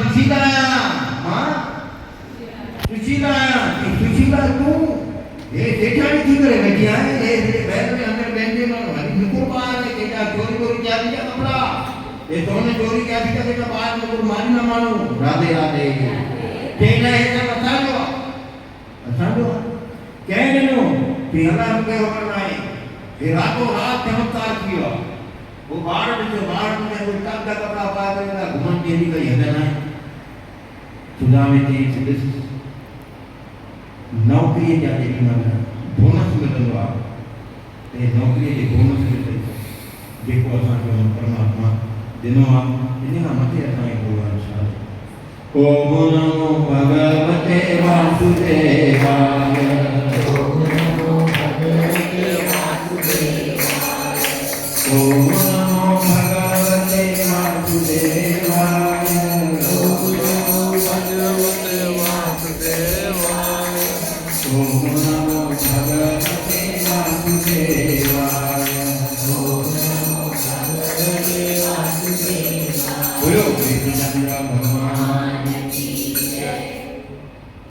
सुशीला मां सुशीला की सुशीला तू ये जेठानी थी करे बैठी है ये बैठ में अंदर बैठने वाला हरी नुकुर बाहर है क्या चोरी चोरी क्या दिया कपड़ा ये तोने चोरी क्या दिया बेटा बाहर नुकुर मारी ना मानो राधे राधे केना है ना बता दो कहने नो कि अल्लाह के होकर नहीं ये रातों रात चमत्कार किया वो बाहर में वो तब का कपड़ा पा के घुमन के लिए गई है ना सुधा में थी पुलिस नौकरी जाते की माना बोनस मिलंदो आहे ए नौकरी जे बोनस मिलंदो जेको असां जो परमात्मा दिनो आ इन खां मथे असां खे भगवान छा ओम नमो भगवते वासुदेवाय ओम नमो भगवते वासुदेवाय ओम नमो भगवते वासुदेवाय ओम नमो भगवते वासुदेवाय ओम नमो भगवते वासुदेवाय ओम नमो भगवते वासुदेवाय बोलो कृष्ण भगवान